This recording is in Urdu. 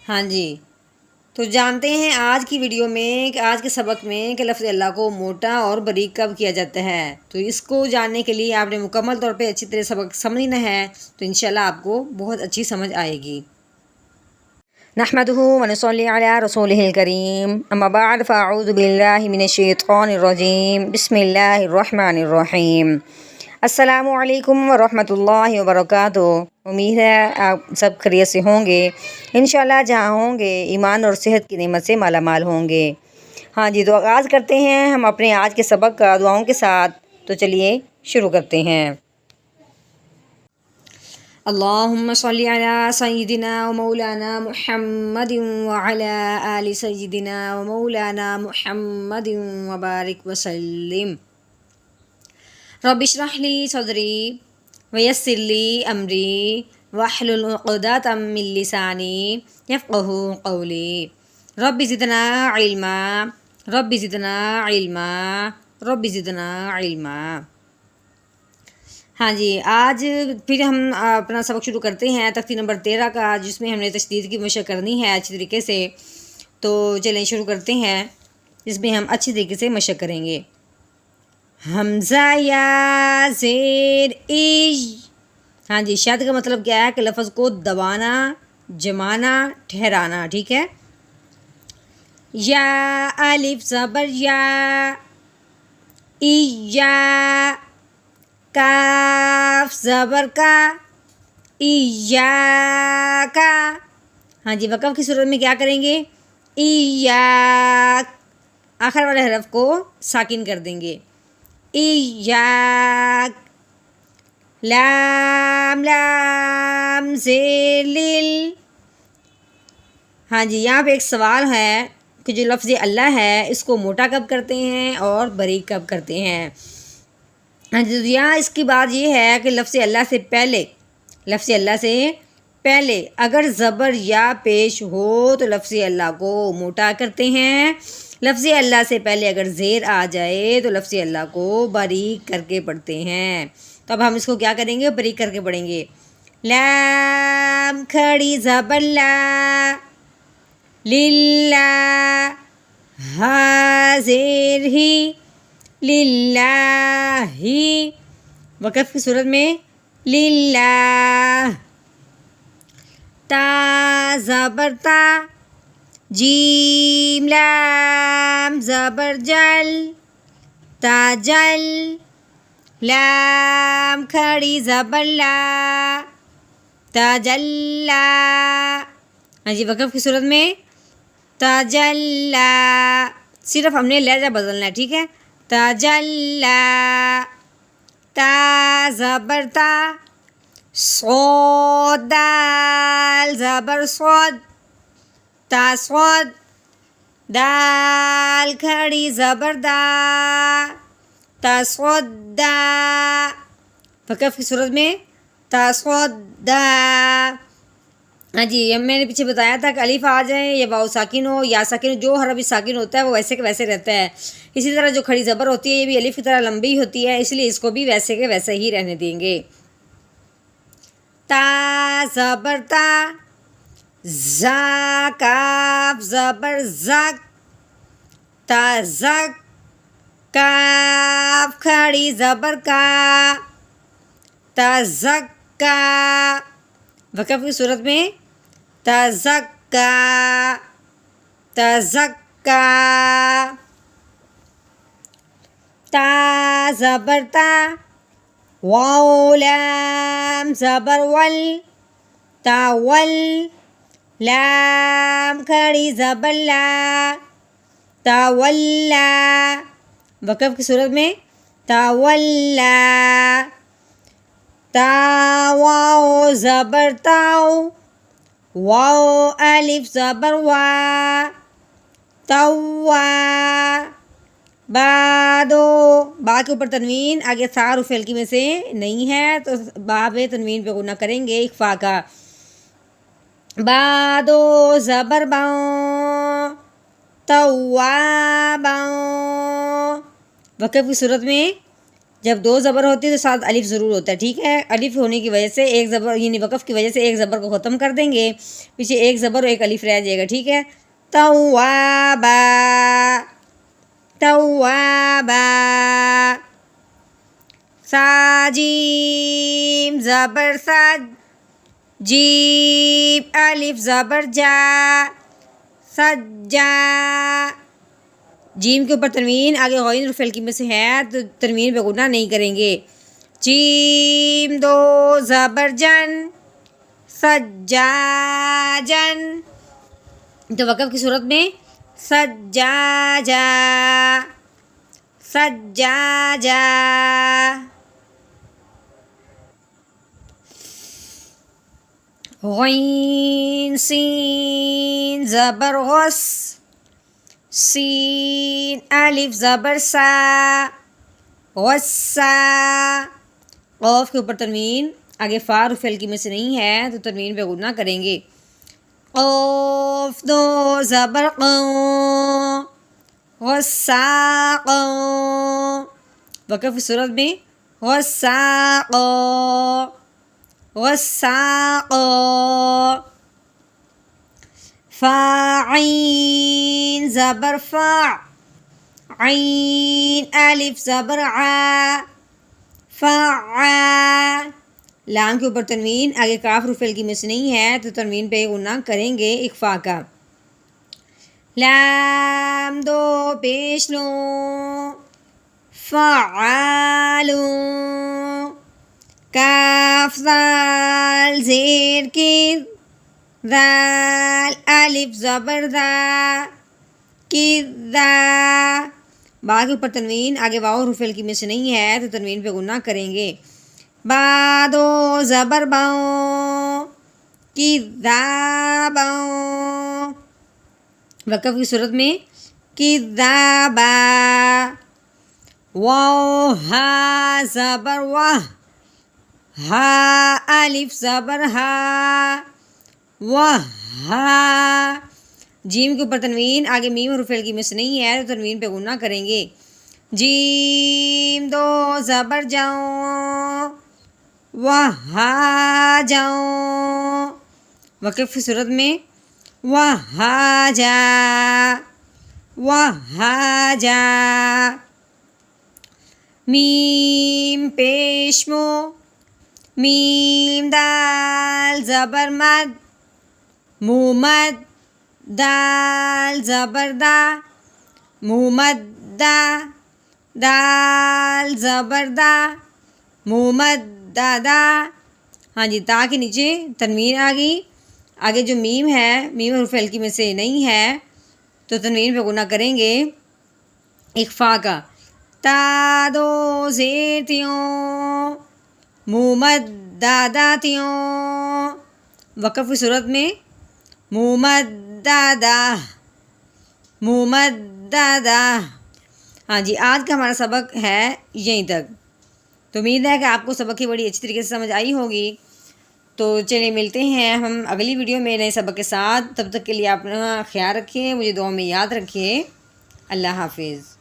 ہاں جی، تو جانتے ہیں آج کی ویڈیو میں کہ آج کے سبق میں کہ لفظ اللہ کو موٹا اور باریک کب کیا جاتا ہے۔ تو اس کو جاننے کے لیے آپ نے مکمل طور پہ اچھی طرح سبق سمجھنا ہے، تو انشاءاللہ آپ کو بہت اچھی سمجھ آئے گی۔ نحمده ونصلي على رسوله الكريم اما بعد فاعوذ بالله من الشيطان الرجيم بسم الله الرحمن الرحیم۔ السلام علیکم ورحمۃ اللہ وبرکاتہ۔ امید ہے آپ سب خیریت سے ہوں گے، انشاءاللہ جہاں ہوں گے ایمان اور صحت کی نعمت سے مالا مال ہوں گے۔ ہاں جی، تو آغاز کرتے ہیں ہم اپنے آج کے سبق کا دعاؤں کے ساتھ۔ تو چلیے شروع کرتے ہیں۔ اللہم صلی علی سیدنا و مولانا محمد وعلی آل سیدنا و مولانا محمد وبارک وسلم۔ رب اشرح لی صدری ویسر لی امری واحلل عقدۃ من لسانی یفقہوا قولی۔ رب زدنا علما رب زدنا علما رب زدنا علما۔ ہاں جی، آج پھر ہم اپنا سبق شروع کرتے ہیں تختی نمبر 13 کا، جس میں ہم نے تشدید کی مشق کرنی ہے اچھی طریقے سے۔ تو چلیں شروع کرتے ہیں، جس میں ہم اچھی طریقے سے مشق کریں گے۔ حمزہ یا زیر ایج۔ ہاں جی، شد کا مطلب کیا ہے کہ لفظ کو دبانا، جمانا، ٹھہرانا، ٹھیک ہے۔ یا الف زبر یا، ایجا کاف زبر کا، ایاکا۔ ہاں جی، وقف کی صورت میں کیا کریں گے؟ ایاک، آخر والے حرف کو ساکن کر دیں گے۔ ایاک، لام لام زیر لیل۔ ہاں جی، یہاں پہ ایک سوال ہے کہ جو لفظ اللہ ہے اس کو موٹا کب کرتے ہیں اور باریک کب کرتے ہیں؟ ہاں جی، یہاں اس کی بات یہ ہے کہ لفظ اللہ سے پہلے اگر زبر یا پیش ہو تو لفظ اللہ کو موٹا کرتے ہیں۔ لفظ اللہ سے پہلے اگر زیر آ جائے تو لفظ اللہ کو باریک کر کے پڑھتے ہیں۔ تو اب ہم اس کو کیا کریں گے؟ باریک کر کے پڑھیں گے۔ لام کھڑی زبر لا، للہ، ہا زیر ہی، للہ، وقف کی صورت میں للہ۔ تا زبر تا، جیم لام زبر جل، تاجل، لام کھڑی زبر لا، تجلا۔ ہاں جی، وقف کی صورت میں تجلا، صرف ہم نے لہجہ بدلنا ہے، ٹھیک ہے۔ تجلا، تا زبر تا، صاد دال زبر صاد، تصاد، دال کھڑی زبر دا، تصدا، وقف کی صورت میں تصدا۔ ہاں جی، میں نے پیچھے بتایا تھا کہ الف آ جائے یا واو ساکن ہو یا ساکن ہو، جو حرف ساکن ہوتا ہے وہ ویسے کے ویسے رہتا ہے۔ اسی طرح جو کھڑی زبر ہوتی ہے یہ بھی الف کی طرح لمبی ہوتی ہے، اس لیے اس کو بھی ویسے کے ویسے ہی رہنے دیں گے۔ تا زبر تا، زا کاف زبر زک، تزک، کاف کھڑی زبر کا، تزکا، وقف کی صورت میں تزکا، تزکا۔ تا زبر تا، واو لام زبر ول، تاول، لام کھڑی زبر لا، تاولا، وقف کی صورت میں تاولا۔ تا واو زبر تاؤ، واو الف زبر وا، توا، بادو، با کے اوپر تنوین آگے سا حروف ہلکی میں سے نہیں ہے تو با پہ تنوین پہ غنہ کریں گے اخفا کا۔ بادو زبر باؤ، توا باؤ، وقف کی صورت میں جب 2 زبر ہوتی ہے تو ساتھ الف ضرور ہوتا ہے، ٹھیک ہے۔ الف ہونے کی وجہ سے ایک زبر یعنی وقف کی وجہ سے ایک زبر کو ختم کر دیں گے، پیچھے ایک زبر اور ایک الف رہ جائے گا، ٹھیک ہے۔ توابا، توابا، ساجیم زبر سج، جیم الف زبر جا، سجا۔ جیم کے اوپر تنوین آگے غین اور فعل کی میں سے ہے تو تنوین پہ غنہ نہیں کریں گے۔ جیم 2 زبر جن، سجاجن، تو وقف کی صورت میں سجاجا، سجاجا۔ غین سین زبر غس، سین الف زبر سا، غصہ۔ قاف کے اوپر تنوین آگے فا اور فعل کی میں سے نہیں ہے تو تنوین پہ غنہ کریں گے۔ قاف 2 زبر قو، غصاق، وقف کی صورت میں غصاق، غصاق۔ فاعین زبر فا، عین الف زبر عا، فعا۔ لام کے اوپر تنوین آگے کاف اور فعل کی میں سے نہیں ہے تو تنوین پہ غنہ کریں گے اخفا کا۔ لام 2 پیش لو، فعالو، کاف ذال زیر کی، ذال الف زبر ذا، کی ذا۔ با کے اوپر تنوین آگے واو اور فعل کی میں سے نہیں ہے تو تنوین پہ غنہ کریں گے۔ با 2 زبر باؤ، کی ذا باؤ، وقف کی صورت میں کی ذا با۔ واو ہا زبر واہ، ہا الف زبر ہا، واہ ہا۔ جیم کے اوپر تنوین آگے میم اور فعل کی میں سے نہیں ہے تو تنوین پہ غنہ کریں گے۔ جیم 2 زبر جاؤ، وہا جاؤ، وقف کی صورت میں وہا جا، وہا جا۔ میم پیشمو، میم دال زبر مد، مومد، دال زبر دا، مومد دا، دال زبر دا، مومد دا دا۔ ہاں جی، تا کے نیچے تنوین آ گئی، آگے جو میم ہے میم اور فعل کی میں سے نہیں ہے تو تنوین پہ غنہ کریں گے اخفا کا۔ تا 2 زیر تیوں، مومد دادا تیوں، وقف کی صورت میں مومد دادا، مومد دادا۔ ہاں جی، آج کا ہمارا سبق ہے یہیں تک، تو امید ہے کہ آپ کو سبق کی بڑی اچھی طریقے سے سمجھ آئی ہوگی۔ تو چلیے ملتے ہیں ہم اگلی ویڈیو میں نئے سبق کے ساتھ، تب تک کے لیے اپنا خیال رکھیں، مجھے دعاؤں میں یاد رکھیں۔ اللہ حافظ۔